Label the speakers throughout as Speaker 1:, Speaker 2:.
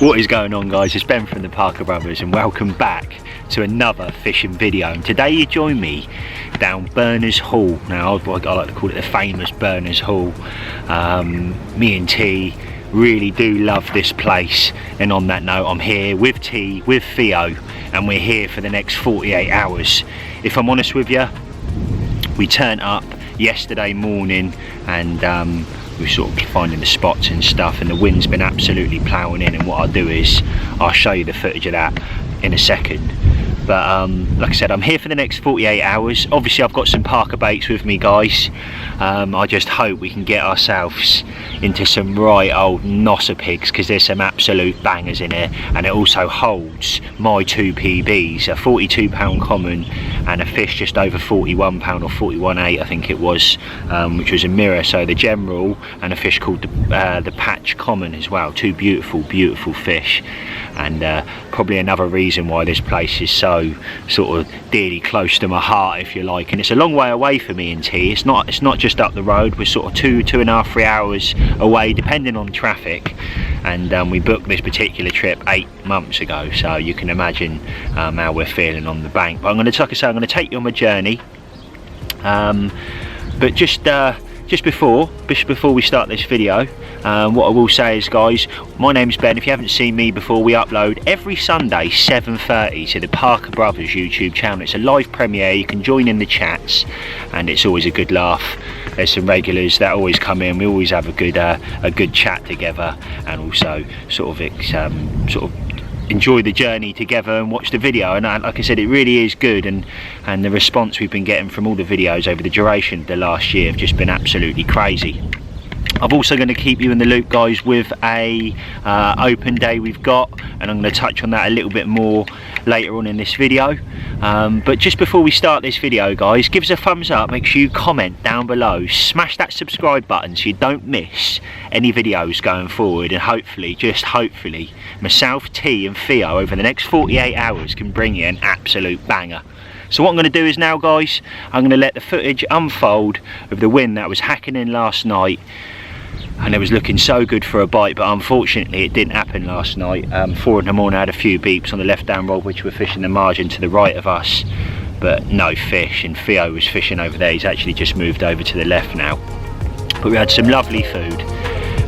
Speaker 1: What is going on, guys? It's Ben from the Parker Brothers and welcome back to another fishing video. And today you join me down Bernershall. Now I like to call it the famous Bernershall. Me and T really do love this place, and on that note I'm here with T, with Theo, and we're here for the next 48 hours. If I'm honest with you, we turned up yesterday morning and we're sort of finding the spots and stuff, and the wind's been absolutely ploughing in, and what I'll do is I'll show you the footage of that in a second. But like I said, I'm here for the next 48 hours. Obviously I've got some Parker baits with me, guys. I just hope we can get ourselves into some right old nosser pigs, because there's some absolute bangers in here, and it also holds my two PBs, a 42-pound common and a fish just over 41 pound, or 41.8 I think it was, which was a mirror. So the general and a fish called the patch common as well. Two beautiful fish, and probably another reason why this place is so sort of dearly close to my heart, if you like. And it's a long way away for me and T. It's not just up the road. We're sort of 2.5, 3 hours away depending on traffic, and we booked this particular trip 8 months ago, so you can imagine how we're feeling on the bank. But I'm going to, like I say, I'm going to take you on my journey, but just before we start this video, what I will say is, guys, my name's Ben. If you haven't seen me before, we upload every Sunday 7:30 to the Parker Brothers YouTube channel. It's a live premiere. You can join in the chats, and it's always a good laugh. There's some regulars that always come in. We always have a good chat together, and also sort of enjoy the journey together and watch the video. And like I said, it really is good, and the response we've been getting from all the videos over the duration of the last year have just been absolutely crazy. I'm also going to keep you in the loop, guys, with a open day we've got, and I'm going to touch on that a little bit more later on in this video. But just before we start this video, guys, give us a thumbs up, make sure you comment down below, smash that subscribe button so you don't miss any videos going forward, and hopefully myself, T and Theo over the next 48 hours can bring you an absolute banger. So what I'm going to do is now, guys, I'm going to let the footage unfold of the wind that was hacking in last night, and it was looking so good for a bite, but unfortunately it didn't happen last night. 4 in the morning I had a few beeps on the left down rod, which were fishing the margin to the right of us, but no fish. And Theo was fishing over there. He's actually just moved over to the left now. But we had some lovely food,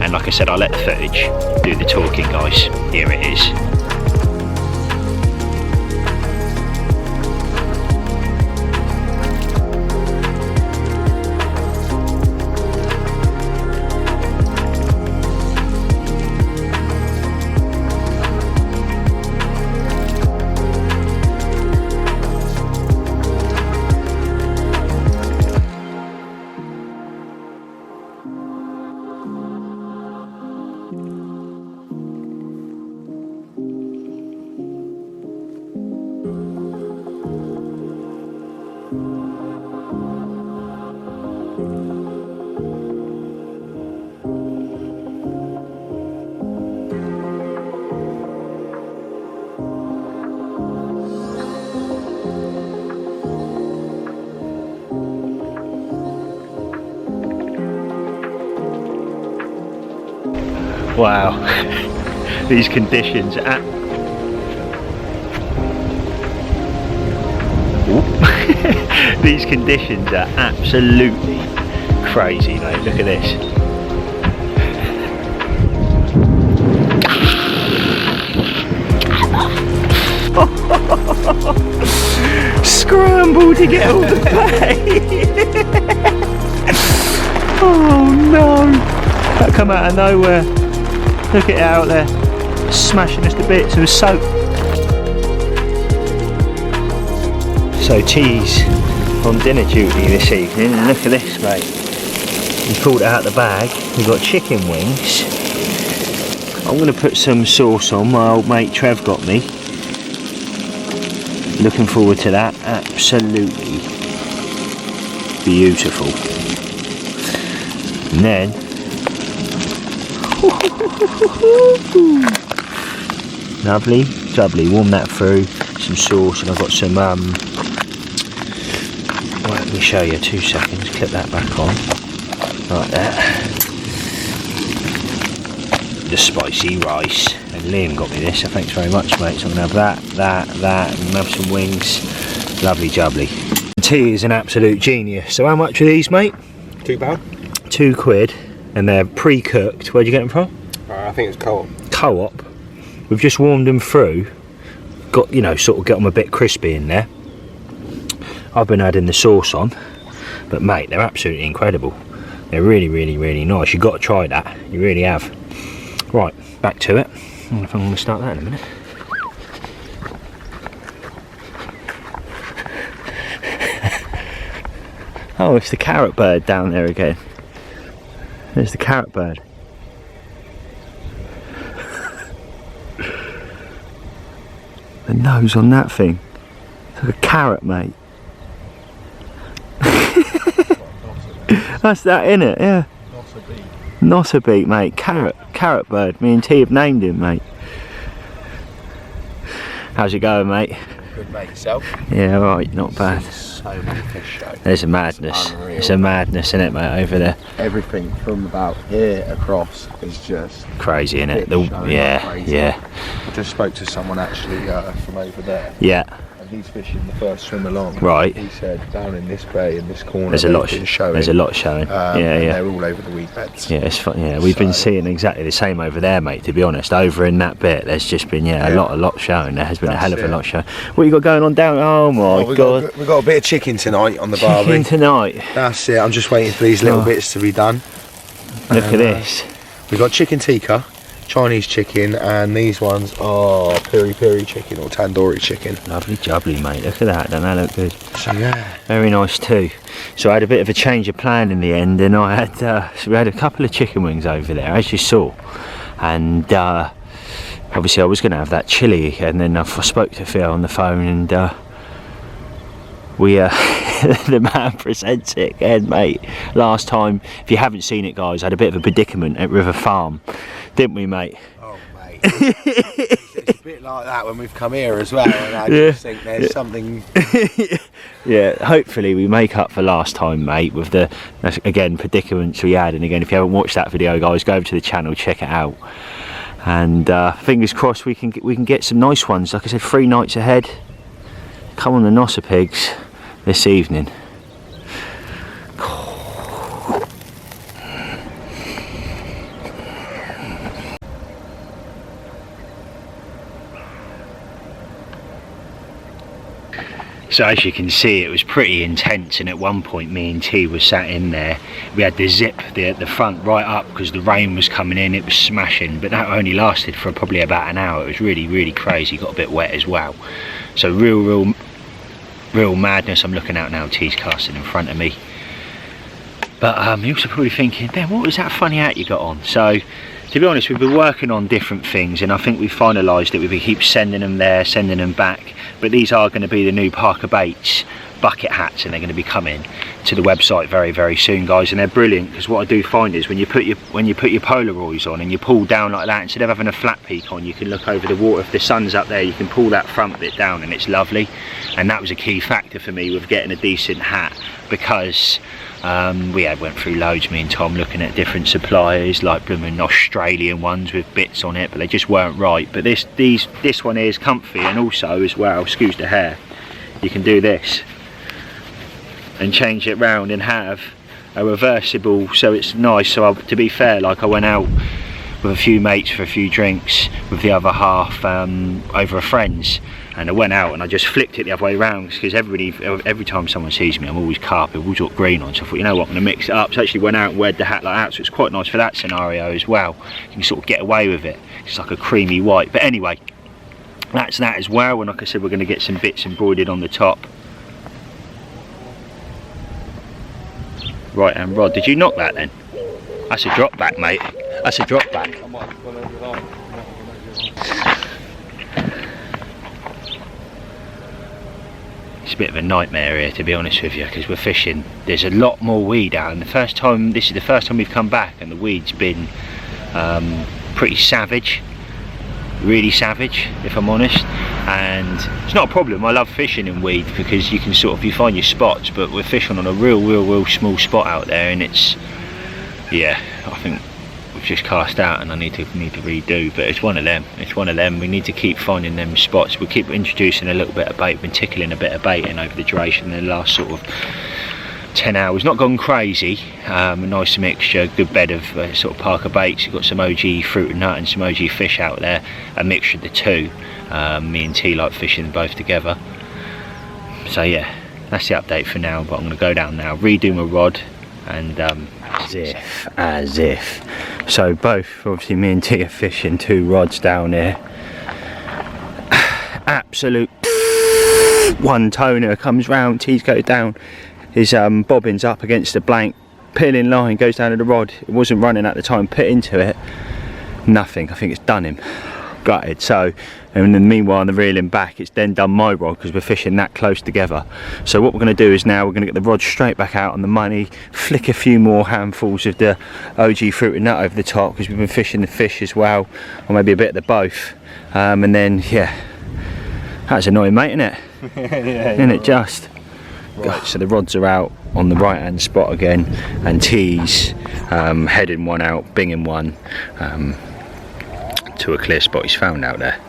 Speaker 1: and like I said, I'll let the footage do the talking, guys. Here it is. Wow, these conditions are these conditions are absolutely crazy, mate. Look at this. Scramble to get all the bait. Oh no, that come out of nowhere. Look at it out there, smashing us to bits of soap. So T's on dinner duty this evening, and look at this, mate. He pulled it out of the bag. We've got chicken wings. I'm going to put some sauce on. My old mate Trev got me. Looking forward to that. Absolutely beautiful. And then lovely, warm that through, some sauce, and I've got some let me show you, 2 seconds, clip that back on like that. The spicy rice And Liam got me this, so thanks very much, mate. So I'm going to have that, and have some wings. Lovely jubbly. Tea is an absolute genius. So how much are these, mate?
Speaker 2: £2.
Speaker 1: £2, and they're pre-cooked. Where'd you get them from?
Speaker 2: I think it's Co-op.
Speaker 1: Co-op. We've just warmed them through. Got, you know, sort of get them a bit crispy in there. I've been adding the sauce on, but mate, they're absolutely incredible. They're really, really, really nice. You've got to try that. You really have. Right, back to it. I don't know if I'm going to start that in a minute. Oh, it's the carrot bird down there again. There's the carrot bird. The nose on that thing. It's like a carrot, mate. That's that, innit? Yeah. Not a beat, mate. Carrot bird. Me and T have named him, mate. How's it going, mate?
Speaker 2: Good, mate. Yourself?
Speaker 1: Yeah, right. Not bad.
Speaker 2: So many fish show.
Speaker 1: There's a madness. It's a madness, isn't it, mate? Over there.
Speaker 2: Everything from about here across is just
Speaker 1: crazy, isn't it?
Speaker 2: Yeah.
Speaker 1: I
Speaker 2: just spoke to someone actually from over there.
Speaker 1: Yeah.
Speaker 2: He's fishing the first swim along.
Speaker 1: Right.
Speaker 2: He said down in this bay, in this corner,
Speaker 1: there's a lot showing. There's a lot showing.
Speaker 2: They're all over the weed beds.
Speaker 1: Yeah, it's fun. Yeah, we've been seeing exactly the same over there, mate. To be honest, over in that bit, there's just been a lot showing. There has been a hell of a lot showing. What you got going on down? Oh my god!
Speaker 2: We've got a bit of chicken tonight on the barbie.
Speaker 1: Chicken tonight.
Speaker 2: That's it. I'm just waiting for these little bits to be done.
Speaker 1: Look at this.
Speaker 2: We've got chicken tikka, Chinese chicken, and these ones are peri chicken or tandoori chicken.
Speaker 1: Lovely jubbly, mate. Look at that. Don't they look good?
Speaker 2: So yeah,
Speaker 1: very nice too. So I had a bit of a change of plan in the end, and I had so we had a couple of chicken wings over there, as you saw, and obviously I was going to have that chili, and then I spoke to Phil on the phone, and we the man presents it again, mate. Last time, if you haven't seen it, guys, I had a bit of a predicament at River Farm, didn't we, mate?
Speaker 2: Oh, mate. It's a bit like that when we've come here as well, and I just think there's something.
Speaker 1: Yeah, hopefully we make up for last time, mate, with the again predicaments we had. And again, if you haven't watched that video, guys, go over to the channel, check it out. And fingers crossed we can get some nice ones. Like I said, 3 nights ahead. Come on the Nosser Pigs this evening. So as you can see, it was pretty intense, and at one point me and T was sat in there. We had the zip the front right up because the rain was coming in, it was smashing, but that only lasted for probably about an hour. It was really crazy, got a bit wet as well. So real madness. I'm looking out now, T's casting in front of me. But you're also probably thinking, Ben, what was that funny hat you got on? So to be honest, we've been working on different things, and I think we finalised it. We keep sending them there, sending them back, but these are going to be the new Parker Baits bucket hats, and they're going to be coming to the website very soon, guys. And they're brilliant because what I do find is when you put your Polaroids on and you pull down like that, instead of having a flat peak on, you can look over the water. If the sun's up there, you can pull that front bit down, and it's lovely. And that was a key factor for me with getting a decent hat, because we went through loads, me and Tom, looking at different suppliers, like blooming Australian ones with bits on it, but they just weren't right. But this one here is comfy, and also as well, excuse the hair, you can do this and change it round and have a reversible, so it's nice. So to be fair, like I went out with a few mates for a few drinks with the other half over a friend's, and I went out and I just flicked it the other way around, because every time someone sees me, I'm always Carp, I've always got green on, so I thought, you know what, I'm going to mix it up. So I actually went out and wear the hat like that, so it's quite nice for that scenario as well. You can sort of get away with it, it's like a creamy white. But anyway, that's that as well. And like I said, we're going to get some bits embroidered on the top. Right hand rod, did you knock that then? That's a drop back, mate. That's a drop back. It's a bit of a nightmare here, to be honest with you, because we're fishing. There's a lot more weed out, and this is the first time we've come back, and the weed's been pretty savage, really savage, if I'm honest. And it's not a problem. I love fishing in weed because you can you find your spots, but we're fishing on a real small spot out there, and it's, yeah, I think we've just cast out, and I need to redo. But it's one of them. It's one of them. We need to keep finding them spots. We keep introducing a little bit of bait. We've been tickling a bit of bait in over the duration of the last sort of 10 hours. Not gone crazy. A nice mixture, good bed of sort of Parker baits. You've got some OG fruit and nut and some OG fish out there. A mixture of the two. Me and T like fishing both together. So yeah, that's the update for now. But I'm going to go down now, redo my rod, and as if. So both, obviously me and T are fishing 2 rods down here. Absolute one toner comes round, T's goes down, his bobbin's up against the blank, peeling line goes down to the rod. It wasn't running at the time, put into it, nothing. I think it's done him, gutted. So, and then meanwhile on the reeling back, it's then done my rod because we're fishing that close together. So what we're going to do is now we're going to get the rod straight back out on the money, flick a few more handfuls of the OG fruit and nut over the top because we've been fishing the fish as well, or maybe a bit of the both, and then yeah, that's annoying, mate, isn't it?
Speaker 2: Yeah,
Speaker 1: isn't it just? Right, so the rods are out on the right hand spot again, and T's heading one out, binging one to a clear spot he's found out there.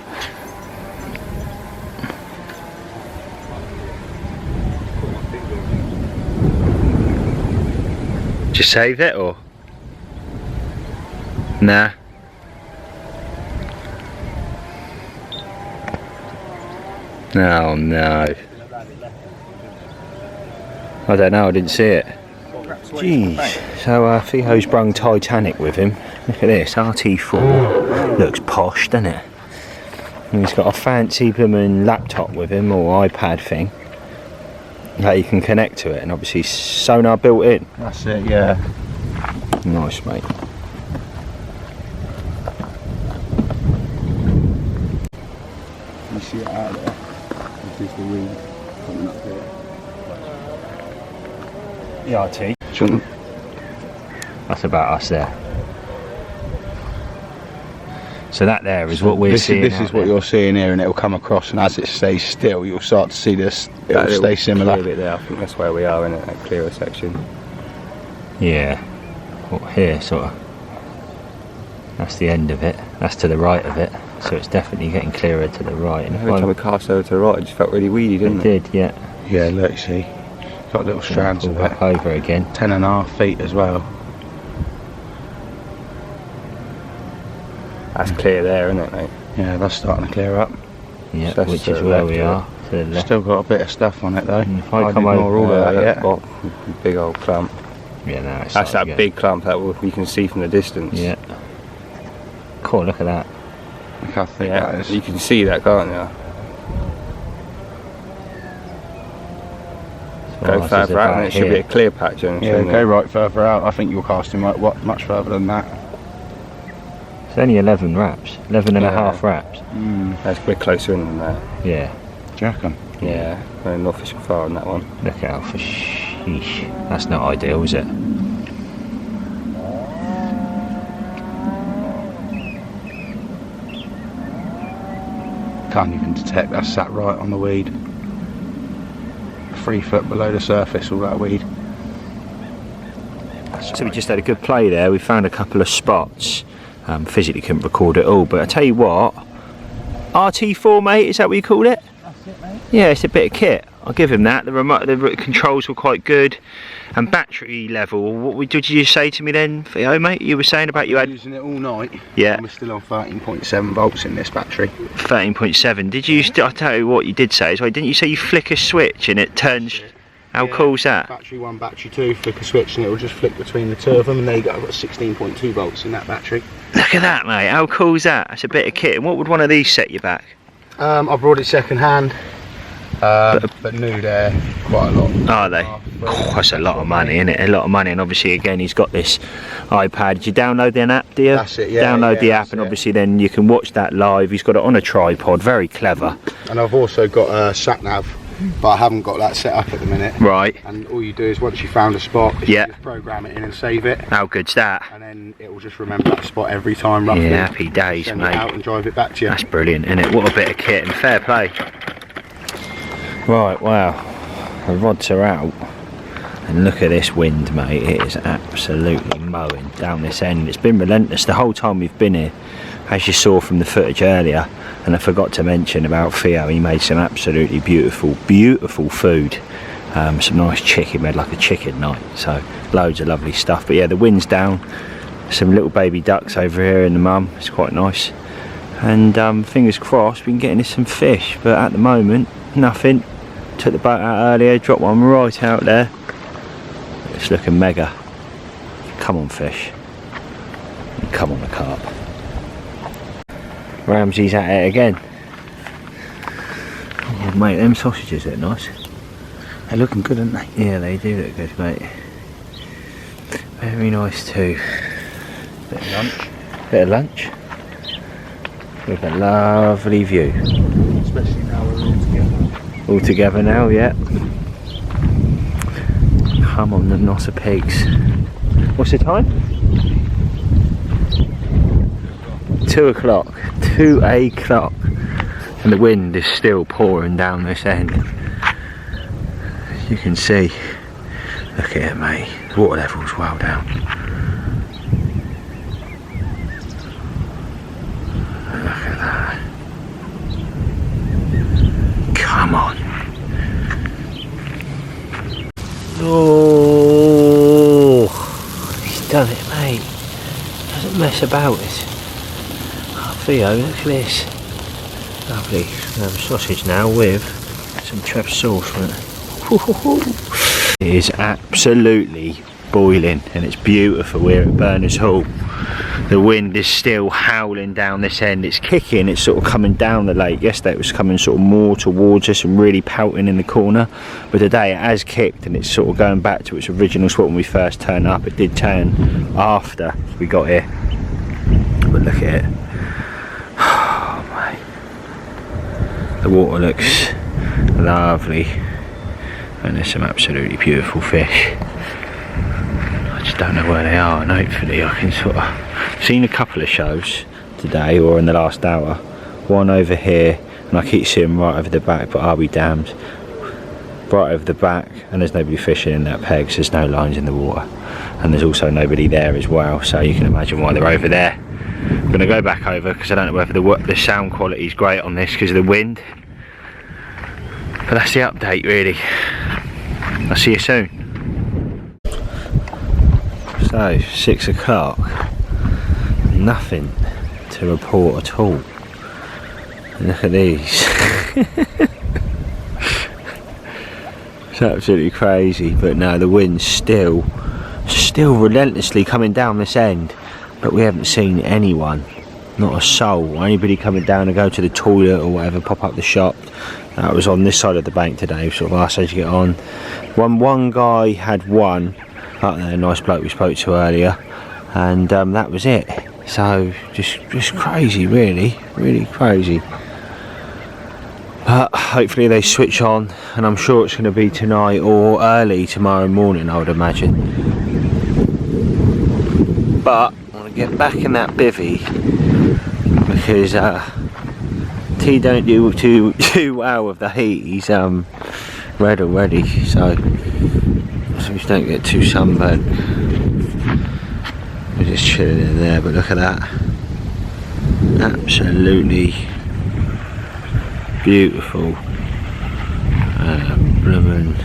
Speaker 1: Just save it, or? Nah. Oh no. I don't know, I didn't see it. Jeez. So Theo's brung Titanic with him. Look at this, RT4. Looks posh, doesn't it? And he's got a fancy blooming laptop with him, or iPad thing, that you can connect to it, and obviously sonar built in.
Speaker 2: That's it, yeah.
Speaker 1: Nice, mate.
Speaker 2: You see it out there? This is the weed coming up here.
Speaker 1: The RT.
Speaker 2: Shouldn't.
Speaker 1: That's about us there. So that there is what we're seeing.
Speaker 2: This is what you're seeing here, and it'll come across, and as it stays still, you'll start to see this. It'll stay similar.
Speaker 3: Clear bit there. I think that's where we are in it, that clearer section.
Speaker 1: Yeah. Well, here, sort of. That's the end of it. That's to the right of it. So it's definitely getting clearer to the right. And
Speaker 3: Every time we cast over to the right, it just felt really weedy, didn't it?
Speaker 1: It did, yeah.
Speaker 2: Yeah, look, see, got little strands of it.
Speaker 1: Back over again.
Speaker 2: 10.5 feet as well.
Speaker 3: That's clear there, isn't it, mate?
Speaker 2: Yeah, that's starting to clear up.
Speaker 1: Yeah,
Speaker 3: So that's
Speaker 1: which
Speaker 3: to
Speaker 1: is
Speaker 3: the
Speaker 1: where
Speaker 3: left
Speaker 1: we
Speaker 3: of
Speaker 1: are. To the left.
Speaker 2: Still got a bit of stuff on it though.
Speaker 1: And if I
Speaker 2: I'd
Speaker 1: come
Speaker 2: ignore
Speaker 1: over
Speaker 2: all of that, yeah.
Speaker 3: Got big old clump.
Speaker 1: Yeah, no, it's
Speaker 3: That's that
Speaker 1: starting to
Speaker 3: big clump that you can see from the distance.
Speaker 1: get- Yeah. Cool, look at that.
Speaker 2: Look how thick
Speaker 3: Yeah,
Speaker 2: that is.
Speaker 3: you can see that, can't you?
Speaker 1: So
Speaker 3: Go
Speaker 1: ours is
Speaker 3: further out
Speaker 1: about
Speaker 3: and it should be
Speaker 1: here.
Speaker 3: a clear patch.
Speaker 2: Yeah, go right further out. I think you're casting much further than that.
Speaker 1: It's only 11 wraps. 11 and a half wraps.
Speaker 3: We're closer in than that.
Speaker 1: Yeah.
Speaker 2: Do you reckon?
Speaker 3: Yeah, we're not fishing far on that one.
Speaker 1: Look out for sheesh. That's not ideal, is it?
Speaker 2: Can't even detect that's sat right on the weed. 3 foot below the surface, all that weed.
Speaker 1: So we just had a good play there. We found a couple of spots. Physically couldn't record it all, but I tell you what, RT4, mate, is that what you called it?
Speaker 2: That's it, mate.
Speaker 1: Yeah, it's a bit of kit. I'll give him that. The controls were quite good, and battery level. What did you say to me then, Theo, mate? You were saying about you had
Speaker 2: Using it all night.
Speaker 1: Yeah.
Speaker 2: And we're still on 13.7 volts in this battery.
Speaker 1: 13.7. Did you? I tell you what you did say is, didn't you say you flick a switch and it turns? How cool's that?
Speaker 2: Battery 1, battery 2, flick a switch and it will just flick between the two of them, and there you go. I've got 16.2 volts in that battery.
Speaker 1: Look at that, mate. How cool's that? That's a bit of kit. And what would one of these set you back?
Speaker 2: I brought it second hand, but new there quite a lot.
Speaker 1: Are they? Oh, that's a lot of money, isn't it? A lot of money. And obviously, again, he's got this iPad. Did you download the app, do you?
Speaker 2: That's it, yeah.
Speaker 1: Download the app, and
Speaker 2: it.
Speaker 1: obviously then you can watch that live. He's got it on a tripod. Very clever.
Speaker 2: And I've also got a sat nav, but I haven't got that set up at the minute.
Speaker 1: Right.
Speaker 2: And all you do is once you found a spot, you just program it in and save it.
Speaker 1: How good's that?
Speaker 2: And then it will just remember that spot every time, roughly.
Speaker 1: Yeah, happy days,
Speaker 2: Send
Speaker 1: mate.
Speaker 2: it out and drive it back to you.
Speaker 1: That's brilliant, isn't it? What a bit of kit, and fair play. Right, wow. The rods are out. And look at this wind, mate. It is absolutely mowing down this end. It's been relentless the whole time we've been here, as you saw from the footage earlier. And I forgot to mention about Theo. He made some absolutely beautiful food. Some nice chicken. We had like a chicken night, so loads of lovely stuff. But yeah, the wind's down. Some little baby ducks over here in the mum. It's quite nice. And fingers crossed we can get into some fish. But at the moment, nothing. Took the boat out earlier, dropped one right out there. It's looking mega. Come on, fish. Come on, the carp. Ramsey's at it again. Oh, mate, them sausages look nice.
Speaker 2: They're looking good, aren't they?
Speaker 1: Yeah, they do look good, mate. Very nice too.
Speaker 2: Bit of lunch.
Speaker 1: Bit of lunch. With a lovely view.
Speaker 2: Especially now we're all together.
Speaker 1: All together now, yeah. Come on, the Nosser pigs. What's the time? 2 o'clock. 2 o'clock. And the wind is still pouring down this end. You can see. Look at it, mate. The water level's well down. Look at that. Come on. Oh, he's done it, mate. Doesn't mess about it. Oh, Theo, look at this. Lovely sausage now with some Trev sauce on it. It is absolutely boiling and it's beautiful here at Bernershall. The wind is still howling down this end. It's kicking, it's sort of coming down the lake. Yesterday it was coming sort of more towards us and really pelting in the corner, but today it has kicked and it's sort of going back to its original spot when we first turned up. It did turn after we got here, but look at it. Oh, mate. The water looks lovely and there's some absolutely beautiful fish. I just don't know where they are, and hopefully I can sort of... seen a couple of shows today or in the last hour. One over here and I keep seeing right over the back, but I'll be damned. Right over the back, and there's nobody fishing in that peg, so there's no lines in the water, and there's also nobody there as well, so you can imagine why they're over there. I'm going to go back over because I don't know whether the sound quality is great on this because of the wind, but that's the update really. I'll see you soon. So 6 o'clock, nothing to report at all. And look at these. It's absolutely crazy, but no, the wind's still relentlessly coming down this end, but we haven't seen anyone, not a soul. Anybody coming down to go to the toilet or whatever, pop up the shop. That was on this side of the bank today, sort of asked how to get on. One guy had one up there, a nice bloke we spoke to earlier, and that was it. So just crazy, really crazy. But hopefully they switch on, and I'm sure it's going to be tonight or early tomorrow morning, I would imagine. But I want to get back in that bivvy because T don't do too well with the heat. He's red already, so we don't get too sunburned. We're just chilling in there, but look at that. Absolutely beautiful blooming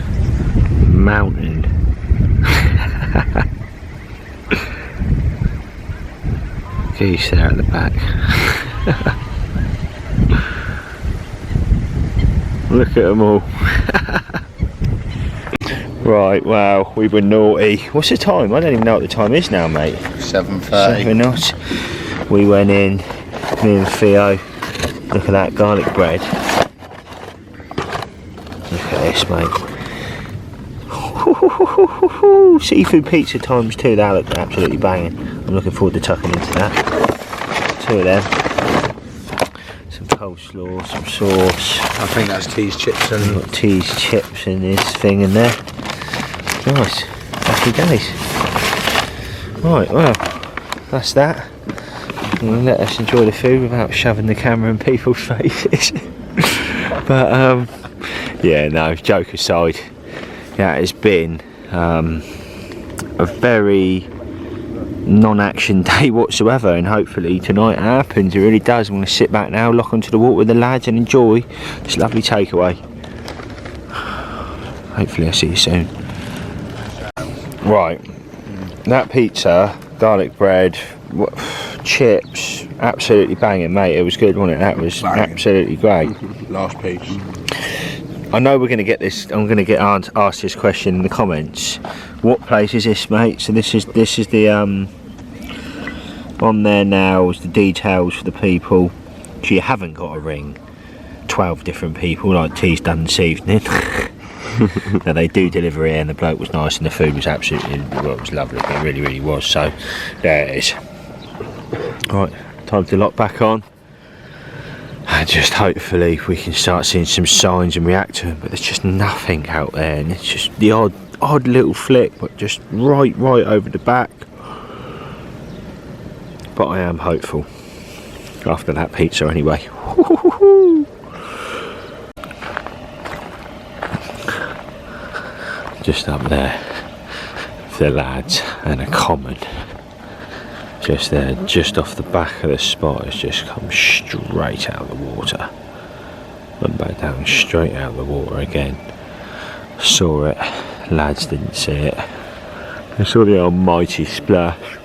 Speaker 1: mountain. Geese there at the back. Look at them all. Right, well, we were naughty. What's the time? I don't even know what the time is now, mate.
Speaker 2: 7:30.
Speaker 1: 7 knots. We went in, me and Theo. Look at that garlic bread. Look at this, mate. Seafood pizza times 2. That looked absolutely banging. I'm looking forward to tucking into that. 2 of them. Some coleslaw, some sauce.
Speaker 2: I think that's T's chips and...
Speaker 1: Got T's chips in this thing in there. Nice. Happy days. Right, well, that's that. And let us enjoy the food without shoving the camera in people's faces. But yeah, no, joke aside, yeah, it's been a very non-action day whatsoever, and hopefully tonight it happens. It really does. I'm going to sit back now, lock onto the water with the lads and enjoy this lovely takeaway. Hopefully I'll see you soon. Right, that pizza, garlic bread, chips, absolutely banging, mate. It was good, wasn't it? That was banging. Absolutely great.
Speaker 2: Last piece.
Speaker 1: I know we're going to get this. I'm going to get asked this question in the comments. What place is this, mate? So this is the on there now is the details for the people. So you haven't got to ring 12 different people like T's done this evening. Now they do deliver here, and the bloke was nice, and the food was absolutely, well, it was lovely. It really, really was. So there it is. Right, time to lock back on. And just hopefully we can start seeing some signs and react to them, but there's just nothing out there, and it's just the odd little flick, but just right over the back. But I am hopeful after that pizza anyway. Just up there, the lads and a common. Just there, just off the back of the spot, it's just come straight out of the water. Went back down straight out of the water again. Saw it, lads didn't see it. I saw the almighty splash.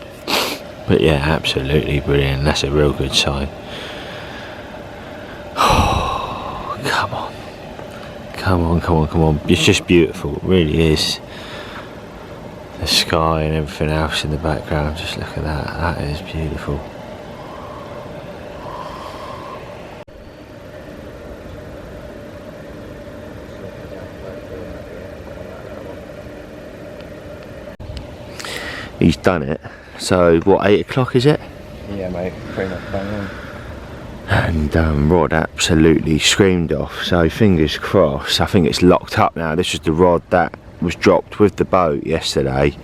Speaker 1: But yeah, absolutely brilliant. That's a real good sign. Oh, come on. Come on. It's just beautiful, it really is. The sky and everything else in the background, just look at that, that is beautiful. He's done it. So what, 8 o'clock is it?
Speaker 3: Yeah, mate, pretty much bang on.
Speaker 1: And rod absolutely screamed off, so fingers crossed. I think it's locked up now. This was the rod that was dropped with the boat yesterday,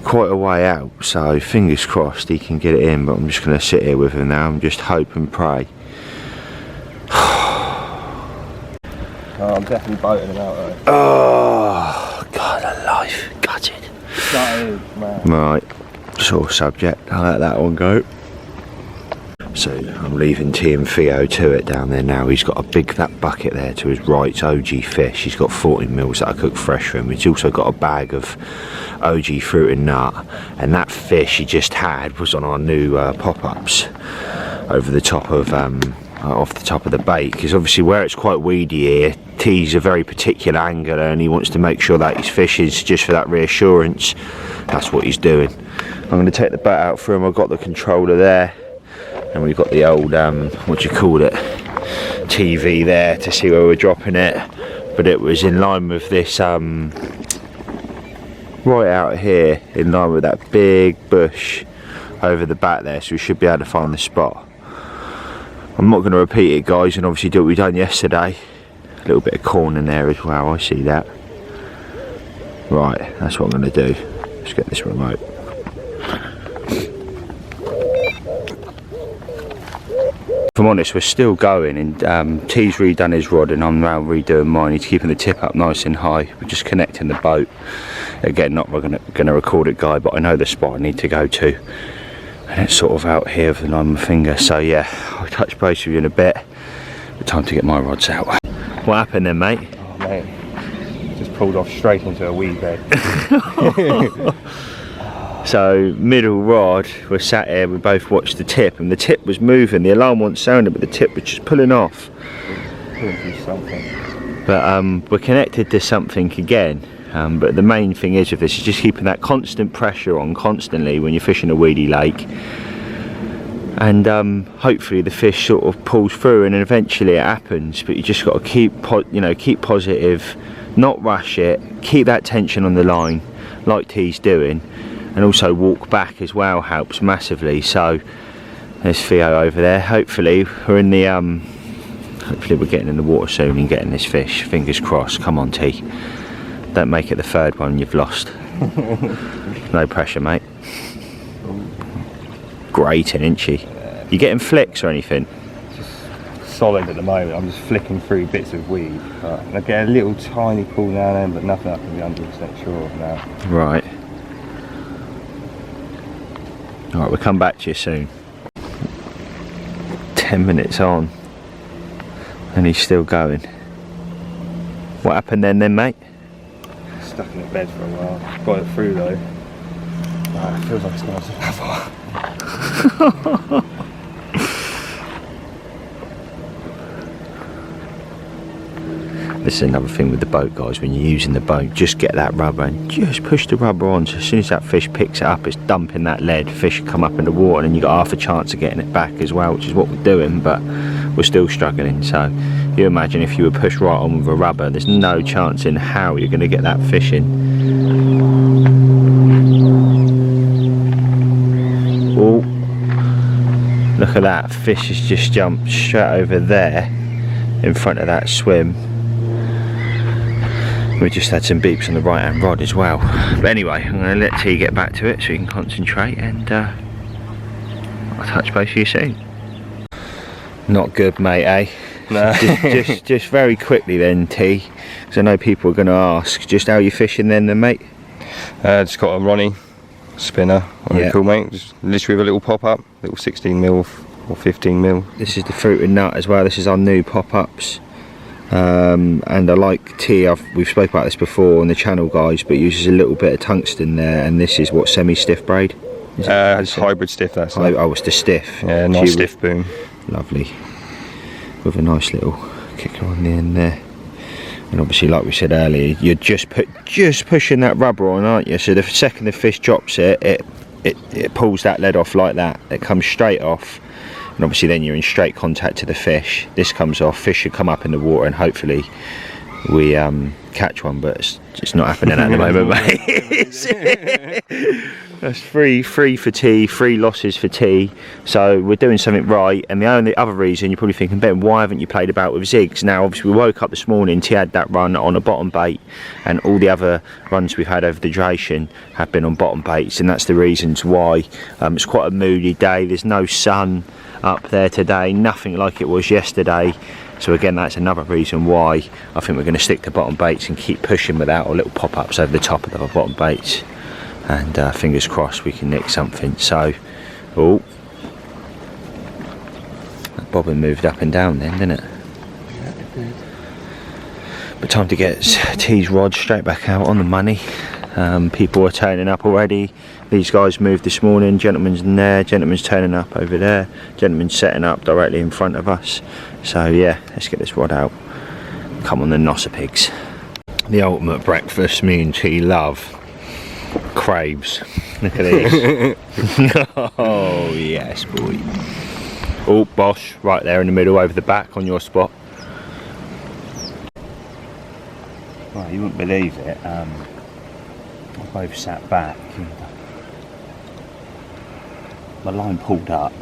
Speaker 1: quite a way out, so fingers crossed he can get it in. But I'm just going to sit here with him now and just hope and pray.
Speaker 3: Oh, I'm definitely boating him out though.
Speaker 1: Oh God alive, gutted.
Speaker 3: That is, man.
Speaker 1: Right, sore subject, I'll let that one go. So I'm leaving T and Theo to it down there now. He's got that bucket there to his right. It's OG fish. He's got 14 mils that I cook fresh for him. He's also got a bag of OG fruit and nut. And that fish he just had was on our new pop-ups over the top of off the top of the bait, because obviously where it's quite weedy here, T's a very particular angler and he wants to make sure that his fish is just for that reassurance. That's what he's doing. I'm going to take the boat out for him. I've got the controller there. And we've got the old, what do you call it, TV there to see where we're dropping it. But it was in line with this, right out here, in line with that big bush over the back there. So we should be able to find the spot. I'm not going to repeat it, guys, and obviously do what we done yesterday. A little bit of corn in there as well, I see that. Right, that's what I'm going to do. Let's get this remote. If I'm honest, we're still going, and T's redone his rod and I'm now redoing mine. He's keeping the tip up nice and high. We're just connecting the boat. Again, not going to record it, guy, but I know the spot I need to go to. And it's sort of out here with the line of my finger. So yeah, I'll touch base with you in a bit. But time to get my rods out. What happened then, mate?
Speaker 3: Oh, mate, just pulled off straight into a weed bed.
Speaker 1: So middle rod, we're sat here, we both watched the tip, and the tip was moving, the alarm wasn't sounding, but the tip was just pulling off. But we're connected to something again, but the main thing is of this is just keeping that constant pressure on constantly when you're fishing a weedy lake, and hopefully the fish sort of pulls through, and then eventually it happens. But you just got to keep positive, not rush it, keep that tension on the line like T's doing. And also walk back as well helps massively. So there's Theo over there. Hopefully we're in the hopefully we're getting in the water soon and getting this fish. Fingers crossed. Come on, T. Don't make it the third one you've lost. No pressure, mate. Grating, isn't she? You getting flicks or anything?
Speaker 3: Just solid at the moment. I'm just flicking through bits of weed. I get a little tiny pull now and then, but nothing I can be 100% sure of now.
Speaker 1: Right. Alright, we'll come back to you soon. 10 minutes on and he's still going. What happened then mate?
Speaker 3: Stuck in the bed for a while. Got it through though. Oh, it feels like it's going to have one.
Speaker 1: This is another thing with the boat, guys. When you're using the boat, just get that rubber and just push the rubber on. So as soon as that fish picks it up, it's dumping that lead. Fish come up in the water and you got half a chance of getting it back as well, which is what we're doing, but we're still struggling. So you imagine if you were pushed right on with a rubber, there's no chance in how you're going to get that fish in. Oh, look at that. Fish has just jumped straight over there in front of that swim. We just had some beeps on the right hand rod as well. But anyway, I'm going to let T get back to it so he can concentrate, and I'll touch base with you soon. Not good, mate, eh?
Speaker 3: No.
Speaker 1: just very quickly then, T, because I know people are going to ask, just how you fishing then mate?
Speaker 3: Just got a Ronnie spinner. Really cool, mate. Just literally with a little pop-up, little 16mm or 15mm.
Speaker 1: This is the fruit and nut as well. This is our new pop-ups. And I like T, we've spoke about this before on the channel, guys, but it uses a little bit of tungsten there, and this is what, semi-stiff braid?
Speaker 3: It's hybrid stiff, that's it.
Speaker 1: Oh, it's the stiff.
Speaker 3: Yeah, nice stiff boom.
Speaker 1: Lovely. With a nice little kicker on the end there. And obviously, like we said earlier, you're just pushing that rubber on, aren't you? So the second the fish drops it, it pulls that lead off like that. It comes straight off. And obviously then you're in straight contact to the fish. This comes off, fish should come up in the water, and hopefully we catch one, but it's not happening at the moment, mate. That's free for T, 3 losses for T. So we're doing something right. And the only other reason, you're probably thinking, Ben, why haven't you played about with zigs? Now obviously we woke up this morning, T had that run on a bottom bait, and all the other runs we've had over the duration have been on bottom baits, and that's the reasons why. It's quite a moody day, there's no sun up there today, nothing like it was yesterday. So again, that's another reason why I think we're going to stick to bottom baits and keep pushing with our little pop-ups over the top of the bottom baits, and fingers crossed we can nick something. So, oh, that bobbin moved up and down then, didn't it?
Speaker 2: Yeah, it did.
Speaker 1: But time to get T's rod straight back out on the money. People are turning up already. These guys moved this morning. Gentleman's in there, gentleman's turning up over there, gentleman's setting up directly in front of us. So yeah, let's get this rod out. Come on the Nosser pigs. The ultimate breakfast me and T love. Craves. Look at these. Oh yes, boy. Oh, Bosch, right there in the middle over the back on your spot. Well, you wouldn't believe it. I both sat back. My line pulled up,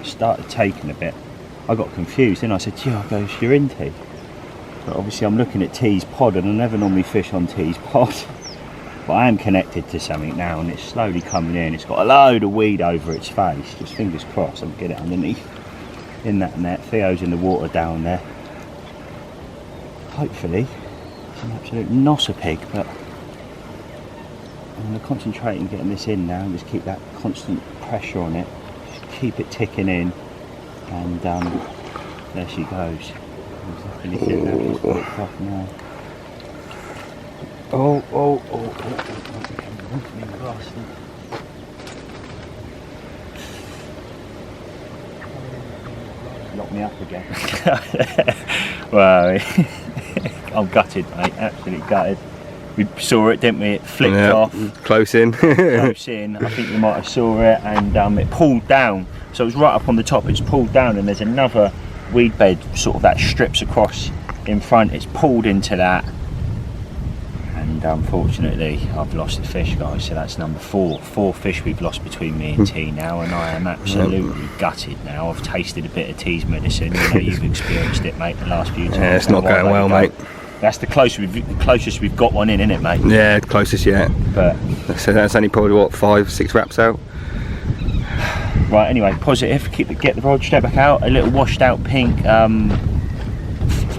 Speaker 1: started taking a bit. I got confused, then I said, "Yeah," I goes, "You're in T." But obviously I'm looking at T's pod, and I never normally fish on T's pod. But I am connected to something now, and it's slowly coming in. It's got a load of weed over its face. Just fingers crossed I'll get it underneath in that net. Theo's in the water down there. Hopefully it's an absolute Nosser pig, but I'm going to concentrate on getting this in now and just keep that constant pressure on it. Just keep it ticking in, and there she goes. Oh. Lock me up again. Well, I'm gutted, mate, absolutely gutted. We saw it, didn't we? It flicked off.
Speaker 3: Close in.
Speaker 1: Close in. I think you might have saw it, and it pulled down. So it was right up on the top, it's pulled down, and there's another weed bed sort of that strips across in front. It's pulled into that, and unfortunately I've lost the fish, guys. So that's number 4 fish we've lost between me and T now, and I am absolutely gutted now. I've tasted a bit of T's medicine. You know, you've experienced it, mate, the last few times.
Speaker 3: Yeah, it's not going well, mate.
Speaker 1: That's the closest we've got one in, isn't it, mate?
Speaker 3: Yeah, closest yet.
Speaker 1: But
Speaker 3: so that's only probably what, 5-6 wraps out.
Speaker 1: Right, anyway, positive. Get the rod, step back out. A little washed out pink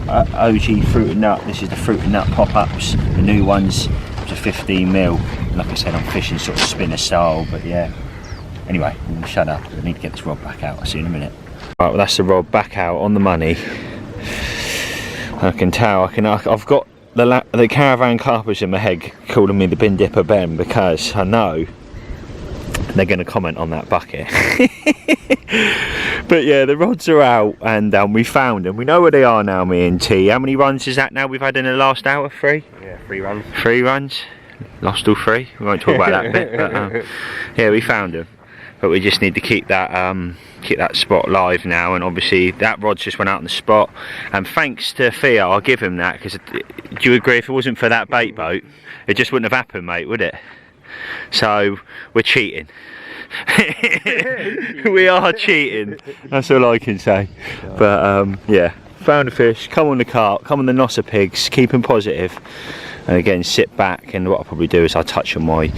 Speaker 1: OG fruit and nut. This is the fruit and nut pop-ups. The new ones, it's a 15mm. Like I said, I'm fishing sort of spinner style, but yeah. Anyway, I'm gonna shut up. I need to get this rod back out. I'll see you in a minute. Right, well, that's the rod back out on the money. I can tell. I've got the caravan carpers in my head calling me the bin dipper Ben, because I know they're going to comment on that bucket. But yeah, the rods are out, and we found them. We know where they are now, me and T. How many runs is that now we've had in the last hour? 3?
Speaker 3: Yeah, 3 runs.
Speaker 1: 3 runs. Lost all 3. We won't talk about that bit. But yeah, we found them. But we just need to keep that spot live now, and obviously that rod just went out on the spot. And thanks to Theo, I'll give him that, because do you agree, if it wasn't for that bait boat, it just wouldn't have happened, mate, would it? So we're cheating. We are cheating. That's all I can say. But yeah, found a fish. Come on the carp. Come on the Nosser pigs. Keep them positive. And again, sit back, and what I'll probably do is I'll touch on my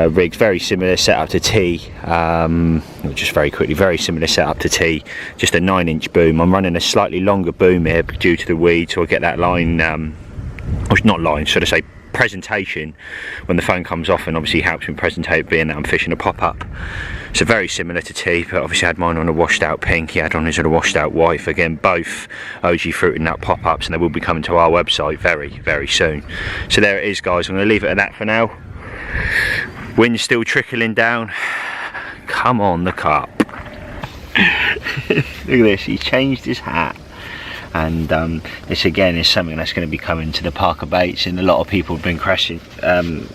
Speaker 1: rigs. Very similar setup to T. Just very quickly, very similar setup to T. Just a 9-inch boom. I'm running a slightly longer boom here due to the weed, so I get that line, or not line, should I say, presentation when the phone comes off, and obviously helps me presentate, being that I'm fishing a pop-up. So very similar to T, but obviously I had mine on a washed out pink, he had on his on a washed out white. Again, both OG fruit and nut pop-ups, and they will be coming to our website very soon. So there it is, guys. I'm going to leave it at that for now. Wind's still trickling down. Come on the carp. Look at this, he changed his hat. And this again is something that's going to be coming to the Parker baits, and a lot of people have been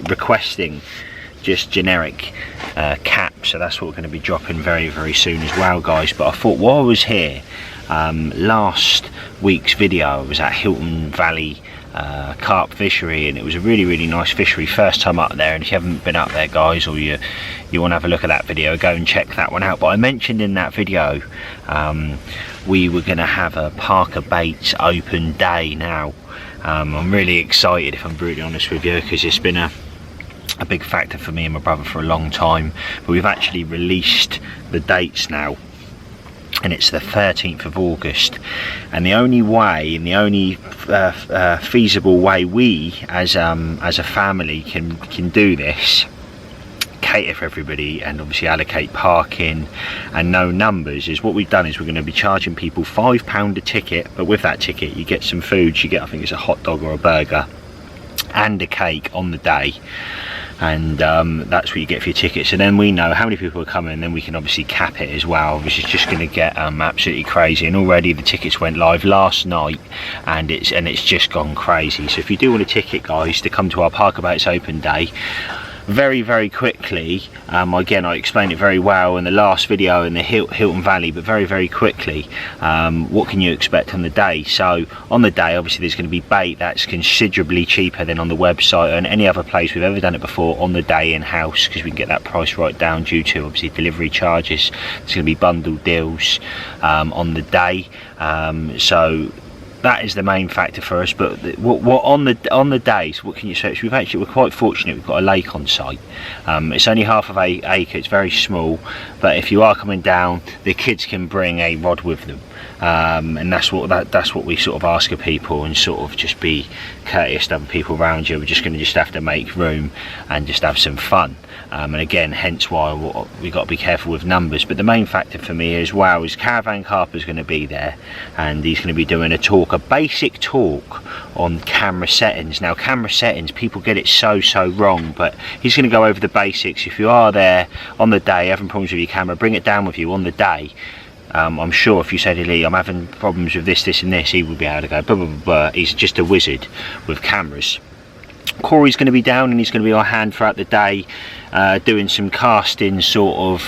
Speaker 1: requesting just generic caps, so that's what we're going to be dropping very soon as well, guys. But I thought, while I was here, last week's video, I was at Hilton Valley carp fishery, and it was a really nice fishery. First time up there, and if you haven't been up there, guys, or you want to have a look at that video, go and check that one out. But I mentioned in that video we were going to have a Parker Baits open day now. I'm really excited, if I'm brutally honest with you, because it's been a big factor for me and my brother for a long time. But we've actually released the dates now, and it's the 13th of August, and the only way, and the only feasible way we as a family can do this, cater for everybody, and obviously allocate parking and no numbers, is what we've done is we're going to be charging people £5 a ticket. But with that ticket you get some food. You get, I think it's a hot dog or a burger and a cake on the day, and that's what you get for your tickets. And then we know how many people are coming, and then we can obviously cap it as well, which is just going to get absolutely crazy. And already the tickets went live last night, and it's just gone crazy. So if you do want a ticket, guys, to come to our Parker Baits open day, very quickly, again, I explained it very well in the last video in the Hilton Valley, but very quickly, what can you expect on the day? So on the day, obviously there's going to be bait that's considerably cheaper than on the website and any other place we've ever done it before on the day in-house, because we can get that price right down due to obviously delivery charges. There's going to be bundle deals on the day, so that is the main factor for us. But what on the days, what can you say? So we're quite fortunate. We've got a lake on site. It's only half of an acre. It's very small, but if you are coming down, the kids can bring a rod with them, and that's what we sort of ask of people, and sort of just be courteous to other people around you. We're just going to have to make room and just have some fun. And again, hence why we got to be careful with numbers. But the main factor for me as well is Caravan Carper's going to be there, and he's going to be doing a basic talk on camera settings. Now, camera settings, people get it so wrong, but he's going to go over the basics. If you are there on the day having problems with your camera, bring it down with you on the day. I'm sure if you say to Lee, I'm having problems with this and this, he will be able to go blah blah blah. He's just a wizard with cameras. Corey's going to be down, and he's going to be our hand throughout the day, doing some casting sort of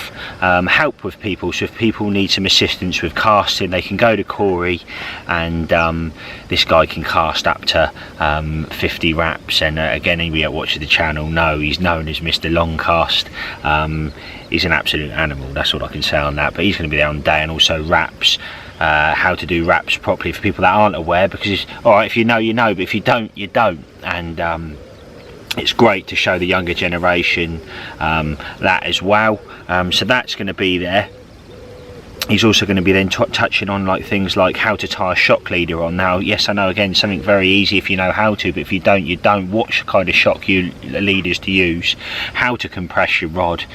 Speaker 1: help with people. So if people need some assistance with casting, they can go to Corey, and this guy can cast up to 50 wraps. And again, anybody that watches the channel know he's known as Mr. Longcast. He's an absolute animal, that's all I can say on that. But he's going to be there on the day, and also wraps. How to do wraps properly for people that aren't aware, because it's alright if you know, you know, but if you don't, you don't. And it's great to show the younger generation that as well. So that's going to be there. he's also going to be then touching on like things like how to tie a shock leader on. Now, yes, I know, again, something very easy if you know how to, but if you don't, you don't. What kind of shock leaders to use, how to compress your rod,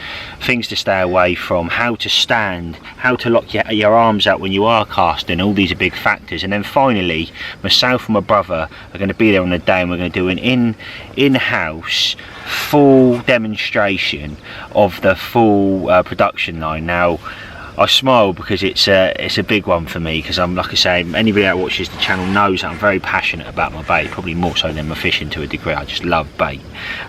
Speaker 1: things to stay away from, how to stand, how to lock your arms out when you are casting. All these are big factors. And then finally, myself and my brother are going to be there on the day, and we're going to do an in-house full demonstration of the full production line. Now, I smile because it's a big one for me, because I'm, like I say, anybody that watches the channel knows that I'm very passionate about my bait, probably more so than my fishing to a degree. I just love bait,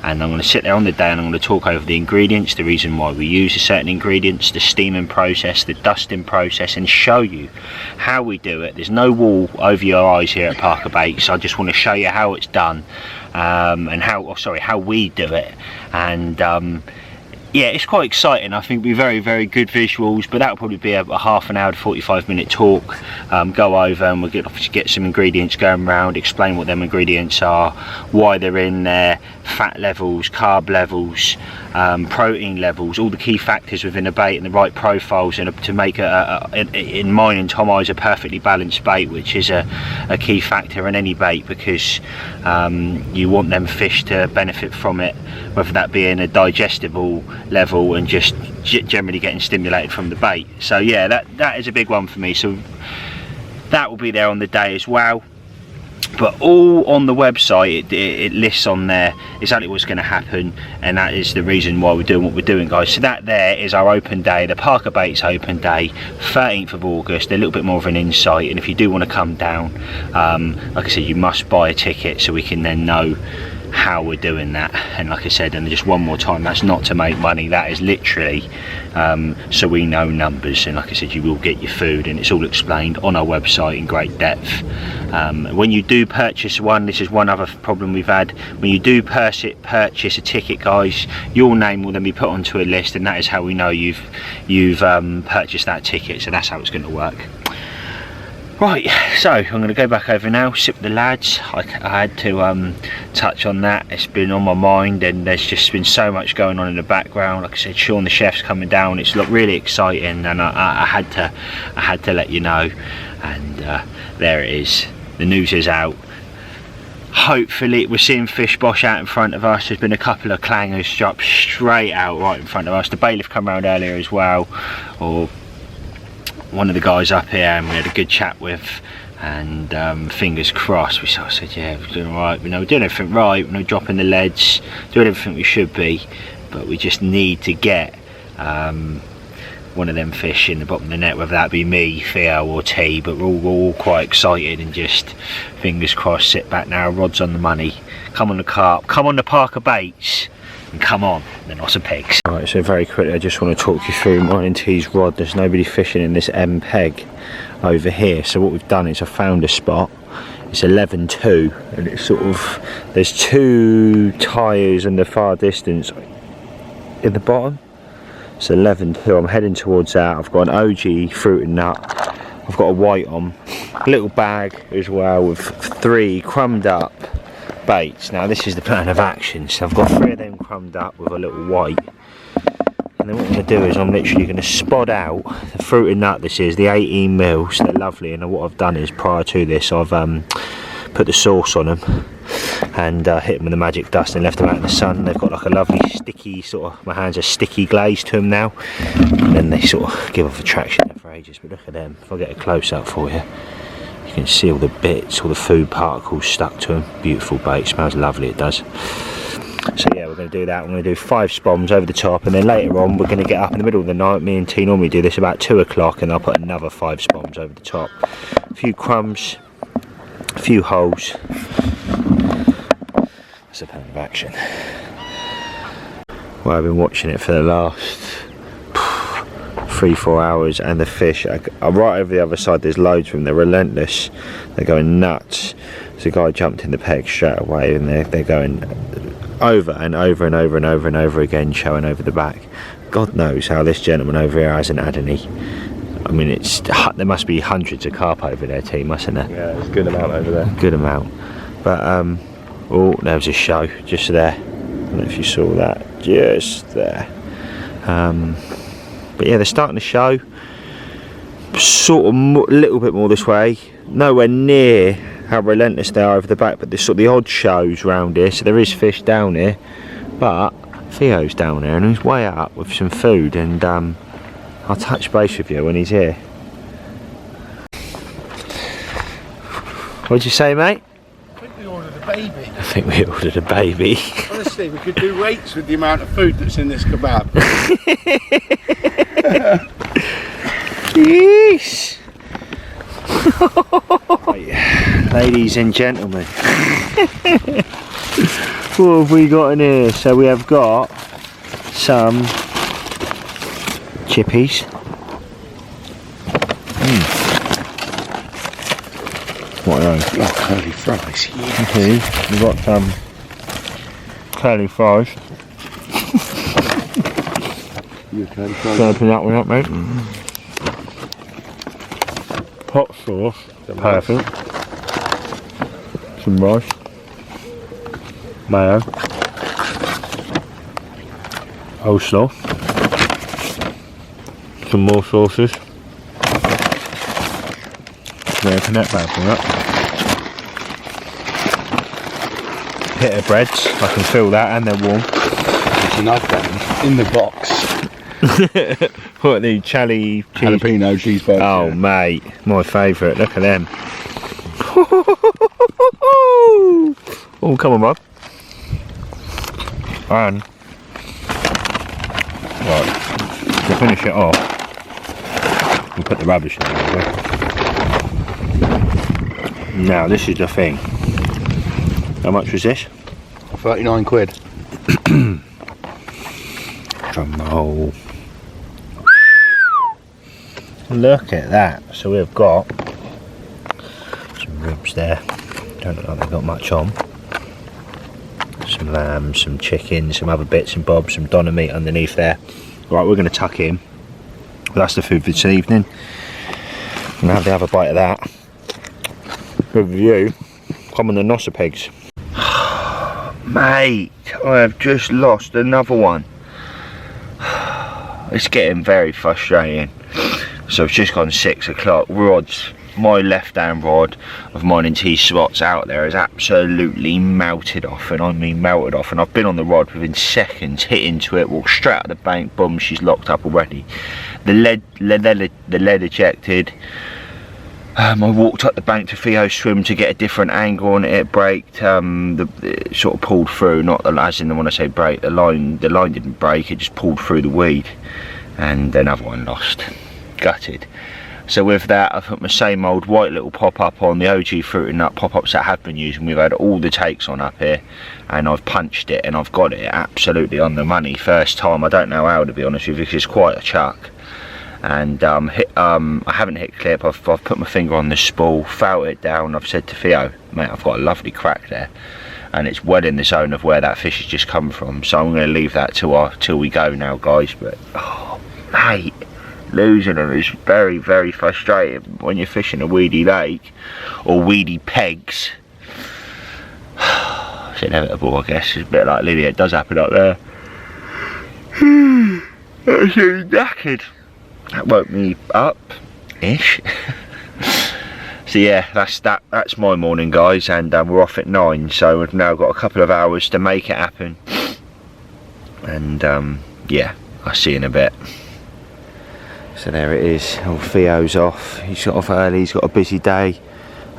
Speaker 1: and I'm going to sit there on the day and I'm going to talk over the ingredients, the reason why we use a certain ingredients, the steaming process, the dusting process, and show you how we do it. There's no wall over your eyes here at Parker Baits. I just want to show you how it's done, and how we do it. And yeah, it's quite exciting. I think it'll be very, very good visuals, but that'll probably be a half an hour to 45-minute talk. Go over and we'll get some ingredients going around, explain what them ingredients are, why they're in there, fat levels, carb levels, protein levels, all the key factors within a bait and the right profiles, and to make in mine and Tom I's a perfectly balanced bait, which is a key factor in any bait, because you want them fish to benefit from it, whether that be in a digestible level and just generally getting stimulated from the bait. So yeah, that is a big one for me, so that will be there on the day as well. But all on the website, it lists on there exactly what's going to happen, and that is the reason why we're doing what we're doing, guys. So that there is our open day, the Parker Baits open day, 13th of August, a little bit more of an insight. And if you do want to come down, like I said, you must buy a ticket so we can then know how we're doing that. And like I said, and just one more time, that's not to make money, that is literally so we know numbers. And like I said, you will get your food, and it's all explained on our website in great depth. When you do purchase one, this is one other problem we've had, when you do purchase a ticket, guys, your name will then be put onto a list, and that is how we know you've purchased that ticket. So that's how it's going to work. Right, so I'm going to go back over now, sit with the lads. I had to touch on that. It's been on my mind, and there's just been so much going on in the background. Like I said, Sean the chef's coming down. It's really exciting, and I had to let you know. And there it is. The news is out. Hopefully we're seeing fish bosh out in front of us. There's been a couple of clangers dropped straight out right in front of us. The bailiff come around earlier as well, or one of the guys up here, and we had a good chat with, and fingers crossed. We sort of said, yeah, we're doing alright, we're doing everything right, we're not dropping the leads, doing everything we should be, but we just need to get one of them fish in the bottom of the net, whether that be me, Theo or T. But we're all quite excited, and just fingers crossed, sit back now, rods on the money, come on the carp, come on the Parker Baits, and come on the Knots of Pegs. Right, so very quickly, I just want to talk you through mine and T's rod. There's nobody fishing in this M peg over here, so what we've done is I found a spot. It's 11.2, and it's sort of, there's two tyres in the far distance in the bottom. It's 11.2. I'm heading towards that. I've got an OG fruit and nut. I've got a white on, a little bag as well with 3 crumbed up baits. Now this is the plan of action. So I've got 3 of them crumbed up with a little white, and then what I'm going to do is I'm literally going to spot out the fruit and nut. This is the 18 mils. They're lovely, and what I've done is prior to this I've put the sauce on them and hit them with the magic dust and left them out in the sun. They've got like a lovely sticky sort of, my hands are sticky glaze to them now, and then they sort of give off attraction for ages. But look at them. If I get a close up for you, you can see all the bits, all the food particles stuck to them. Beautiful bait, smells lovely, it does. So yeah, we're going to do that. I'm going to do 5 spoms over the top, and then later on we're going to get up in the middle of the night. Me and T normally do this about 2 o'clock, and I'll put another 5 spoms over the top. A few crumbs, a few holes. That's a plan of action. Well, I've been watching it for the last 3-4 hours, and the fish are right over the other side. There's loads of them. They're relentless. They're going nuts. So a guy jumped in the peg straight away, and they're going over and over and over and over and over again, showing over the back. God knows how this gentleman over here hasn't had any. I mean, there must be hundreds of carp over there, T, mustn't there?
Speaker 3: Yeah, there's a good amount over there.
Speaker 1: Good amount. But oh, there was a show just there. I don't know if you saw that, just there. But yeah, they're starting to show. sort of a little bit more this way, nowhere near how relentless they are over the back, but there's sort of the odd shows round here, so there is fish down here. But Theo's down there and he's way up with some food, and I'll touch base with you when he's here. What'd you say, mate?
Speaker 2: I think we ordered a baby.
Speaker 1: I think we ordered a baby.
Speaker 2: Honestly, we could do rates with the amount of food that's in this kebab.
Speaker 1: Yes. Ladies and gentlemen, what have we got in here? So we have got some chippies. What are they?
Speaker 2: Oh, curly fries. Yes.
Speaker 1: Okay, we've got some curly fries.
Speaker 2: You curly fries?
Speaker 1: Can I open that one up, mate? Hot sauce, perfect. Some rice, mayo, coleslaw, some more sauces. Can I open that bad one up? Hit of breads, I can feel that, and they're warm.
Speaker 2: There's an oven in the box.
Speaker 1: What, the jalapeno
Speaker 2: cheeseburger.
Speaker 1: Oh, mate, my favourite. Look at them. Oh, come on, bud. And right, to finish it off, we'll put the rubbish in there. Now, this is the thing. How much was this?
Speaker 2: 39 quid.
Speaker 1: Drum roll. Look at that. So we've got some ribs there. Don't look like they've got much on. Some lamb, some chicken, some other bits and bobs, some doner meat underneath there. Right, we're going to tuck in. Well, that's the food for this evening. I'm going to have the other bite of that. Good view. Come on the Nosser pegs. Mate, I have just lost another one. It's getting very frustrating. So it's just gone 6 o'clock. Rods, my left hand rod of mine and T spots out there is absolutely melted off, and I mean melted off, and I've been on the rod within seconds, hit into it, walked straight out of the bank, boom, she's locked up already. The lead ejected. I walked up the bank to Theo swim to get a different angle on it. It braked. It sort of pulled through. Not the as in when I say break, the line didn't break. It just pulled through the weed, and another one lost. Gutted. So with that, I've put my same old white little pop-up on, the OG Fruit and Nut pop-ups that I have been using. We've had all the takes on up here, and I've punched it, and I've got it absolutely on the money. First time. I don't know how, to be honest with you, because it's quite a chuck. And I haven't hit clip. I've put my finger on the spool, felt it down. I've said to Theo, mate, I've got a lovely crack there, and it's well in the zone of where that fish has just come from. So I'm going to leave that till we go now, guys. But oh, mate, losing them is very, very frustrating when you're fishing a weedy lake or weedy pegs. It's inevitable, I guess. It's a bit like Lydia. It does happen up there. That's so knackered. That woke me up ish. So yeah, that's my morning, guys, and we're off at 9, so we've now got a couple of hours to make it happen. And yeah, I'll see you in a bit. So there it is. Oh, Theo's off. He's got off early. He's got a busy day.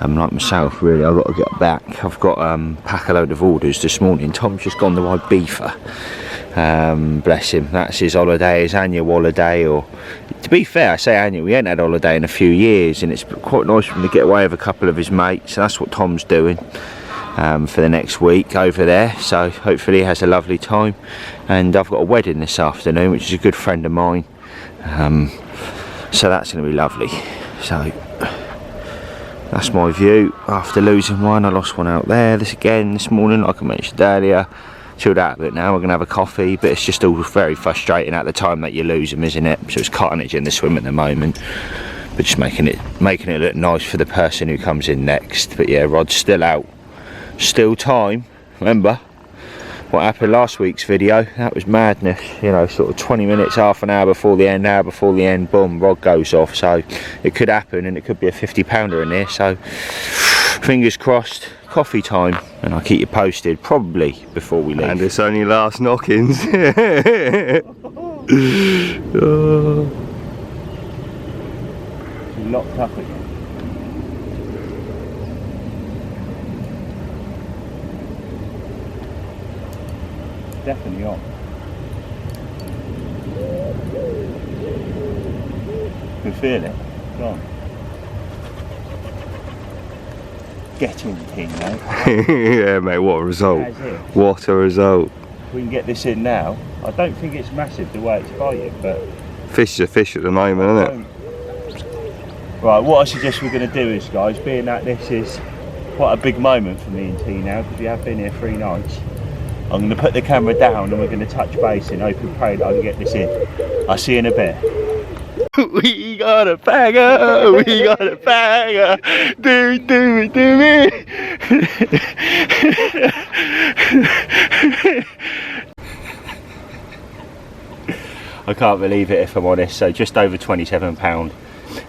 Speaker 1: Like myself, really, I've got to get back. I've got pack a load of orders this morning. Tom's just gone to ride beefer. Bless him. That's his holiday, his annual holiday. Or to be fair, I say annual. We ain't had a holiday in a few years, and it's quite nice for him to get away with a couple of his mates. So that's what Tom's doing for the next week over there. So hopefully he has a lovely time. And I've got a wedding this afternoon, which is a good friend of mine. So that's going to be lovely. So that's my view after losing one. I lost one out there this morning, like I mentioned earlier. Chilled out a bit now. We're going to have a coffee, but it's just all very frustrating at the time that you lose them, isn't it? So it's carnage in the swim at the moment, but just making it look nice for the person who comes in next. But yeah, Rod's still out, still time. Remember, what happened last week's video. That was madness, you know, sort of 20 minutes, half an hour before the end, boom, rod goes off. So it could happen, and it could be a 50-pounder in there. So fingers crossed, coffee time, and I'll keep you posted probably before we leave.
Speaker 3: And it's only last knockings.
Speaker 1: Locked up again. Definitely on. Can feel it. Go on. Get in, King, mate.
Speaker 3: Yeah, mate, what a result. What a result.
Speaker 1: If we can get this in now, I don't think it's massive the way it's fighting, but...
Speaker 3: Fish is a fish at the moment, isn't it?
Speaker 1: Right, what I suggest we're going to do is, guys, being that this is quite a big moment for me and T now, because we have been here 3 nights, I'm going to put the camera down and we're going to touch base and hope and pray that I can get this in. I'll see you in a bit. We got a banger, we got a banger, do it. I can't believe it, if I'm honest. So just over £27,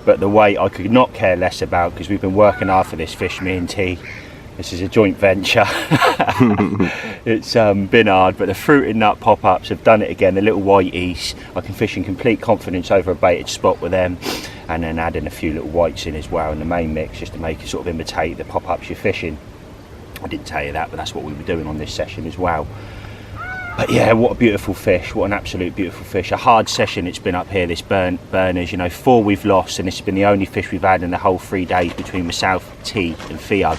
Speaker 1: but the weight I could not care less about, because we've been working hard for this fish, me and T. This is a joint venture. It's been hard, but the fruit and nut pop-ups have done it again. The little whiteys, I can fish in complete confidence over a baited spot with them, and then add in a few little whites in as well in the main mix, just to make it sort of imitate the pop-ups you're fishing. I didn't tell you that, but that's what we were doing on this session as well. But yeah, what a beautiful fish, what an absolute beautiful fish. A hard session it's been up here, this Berners, you know, 4 we've lost, and this has been the only fish we've had in the whole 3 days between myself, T and Theo.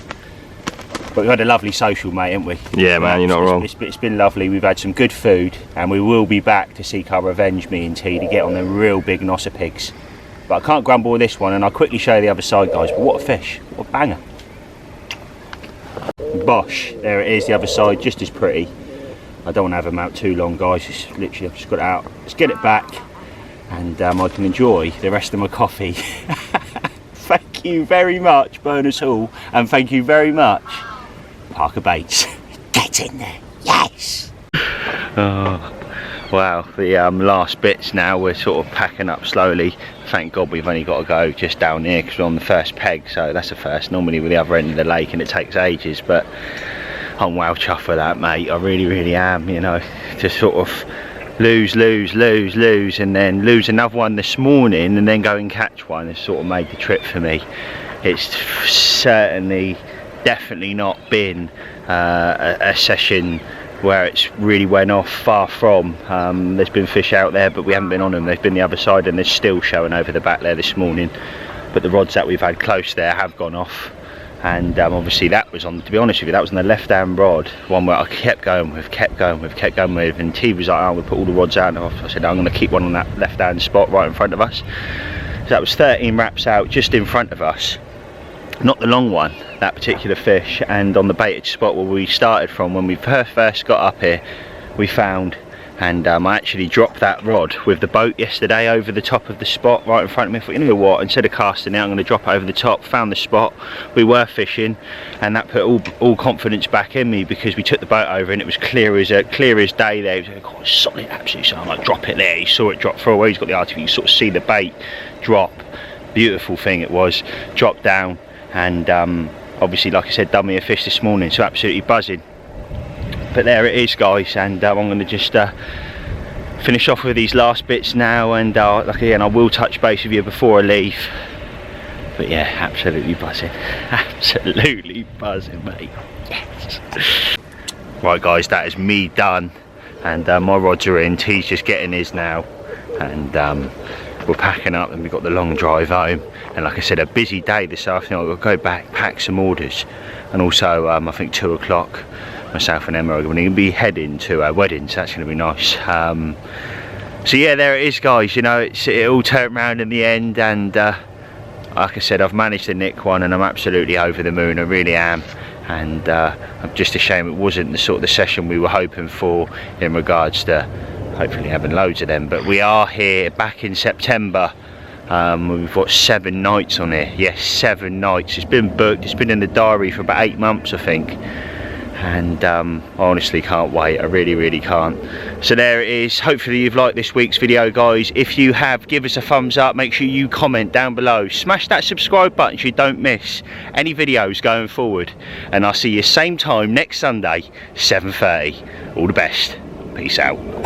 Speaker 1: But we've had a lovely social, mate, haven't we?
Speaker 3: Yeah, man, you're not wrong.
Speaker 1: It's been lovely. We've had some good food, and we will be back to seek our revenge, me and T, to get on the real big nosser pigs. But I can't grumble with this one, and I'll quickly show you the other side, guys. But what a fish, what a banger. Bosh, there it is, the other side, just as pretty. I don't want to have them out too long, guys. It's literally, I've just got it out. Let's get it back, and I can enjoy the rest of my coffee. Thank you very much, Bernershall, and thank you very much, Parker Baits. Get in there, yes! Oh, wow, the last bits now, we're sort of packing up slowly. Thank God we've only got to go just down here because we're on the first peg, so that's a first. Normally we're the other end of the lake and it takes ages, but I'm well chuffed for that, mate. I really am, you know, to sort of lose, and then lose another one this morning and then go and catch one has sort of made the trip for me. It's certainly, definitely not been a session where it's really went off, far from. There's been fish out there, but we haven't been on them. They've been the other side, and they're still showing over the back there this morning. But the rods that we've had close there have gone off. And obviously that was on, to be honest with you, that was on the left-hand rod, one where I kept going with, and T was like, oh, we'll put all the rods out. And I said, I'm going to keep one on that left-hand spot right in front of us. So that was 13 wraps out just in front of us. Not the long one, that particular fish, and on the baited spot where we started from when we first got up here, we found, and I actually dropped that rod with the boat yesterday over the top of the spot right in front of me. I thought, you know what, instead of casting it, I'm going to drop it over the top. Found the spot, we were fishing, and that put all confidence back in me, because we took the boat over and it was clear as day there. It was solid, absolutely. So I'm like, drop it there. He saw it drop through away. He's got the RTV, you sort of see the bait drop. Beautiful thing it was. Dropped down, and obviously, like I said, done me a fish this morning, so absolutely buzzing. But there it is, guys, and I'm going to just finish off with these last bits now, and like again, I will touch base with you before I leave. But yeah, absolutely buzzing, absolutely buzzing, mate. Yes. Right, guys, that is me done, and my rods are in. T's just getting his now, and we're packing up, and we've got the long drive home. And like I said, a busy day this afternoon. I've got to go back, pack some orders, and also I think 2 o'clock myself and Emma are going to be heading to a wedding, so that's going to be nice. So yeah, there it is, guys. You know, it all turned around in the end, and like I said, I've managed to nick one, and I'm absolutely over the moon. I really am, and I'm just ashamed it wasn't the sort of the session we were hoping for in regards to hopefully having loads of them. But we are here back in September. We've got 7 nights on here. Yes, 7 nights. It's been booked. It's been in the diary for about 8 months, I think. and I honestly can't wait. I really can't. So there it is. Hopefully you've liked this week's video, guys. If you have, give us a thumbs up. Make sure you comment down below. Smash that subscribe button so you don't miss any videos going forward, and I'll see you same time next Sunday, 7:30. All the best. Peace out.